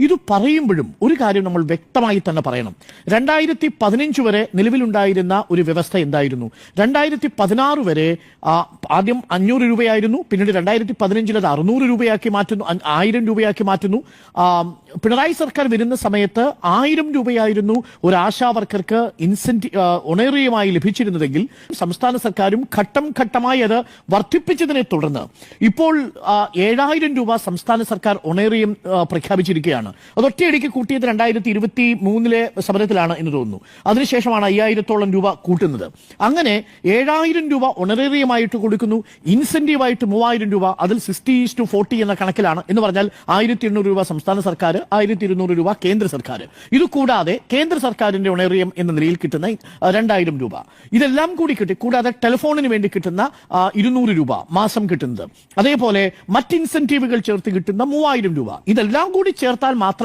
ഇത് പറയുമ്പോഴും ഒരു കാര്യം നമ്മൾ വ്യക്തമായി തന്നെ പറയണം. 2015 വരെ നിലവിലുണ്ടായിരുന്ന ഒരു വ്യവസ്ഥ എന്തായിരുന്നു? 2016 വരെ ആദ്യം 500 രൂപയായിരുന്നു, പിന്നീട് 2015 അത് 600 രൂപയാക്കി മാറ്റുന്നു, 1000 രൂപയാക്കി മാറ്റുന്നു. പിണറായി സർക്കാർ വരുന്ന സമയത്ത് 1000 രൂപയായിരുന്നു ഒരു ആശാ വർക്കർക്ക് ഓണറേറിയമായി ലഭിച്ചിരുന്നതെങ്കിൽ സംസ്ഥാന സർക്കാരും ഘട്ടം ഘട്ടമായി അത് വർദ്ധിപ്പിച്ചതിനെ തുടർന്ന് ഇപ്പോൾ 7000 രൂപ സംസ്ഥാന സർക്കാർ ഓണറേറിയം പ്രഖ്യാപിച്ചിരിക്കുകയാണ്. അത് ഒറ്റയടിക്ക് കൂട്ടിയത് 2023 സമരത്തിലാണ് എന്ന് തോന്നുന്നു. അതിനുശേഷമാണ് 5000-ഓളം രൂപ കൂട്ടുന്നത്. അങ്ങനെ 7000 രൂപ ഓണറേറിയമായിട്ട് കൊടുക്കുന്നു. ഇൻസെന്റീവായിട്ട് 3000 രൂപ, അതിൽ 60:40 എന്ന കണക്കിലാണ്. എന്ന് പറഞ്ഞാൽ 1800 രൂപ സംസ്ഥാന സർക്കാർ, 1200 രൂപ കേന്ദ്ര സർക്കാർ. ഇത് കൂടാതെ കേന്ദ്ര സർക്കാരിന്റെ ഓണറേറിയം എന്ന നിലയിൽ കിട്ടുന്ന 2000 രൂപ, ഇതെല്ലാം കൂടി കിട്ടി. കൂടാതെ ടെലിഫോണിന് വേണ്ടി കിട്ടുന്ന 200 രൂപ മാസം കിട്ടുന്നത്, അതേപോലെ മറ്റ് ഇൻസെന്റീവുകൾ ചേർത്ത് കിട്ടുന്ന 3000 രൂപ, ഇതെല്ലാം കൂടി ചേർത്താൽ മാത്രം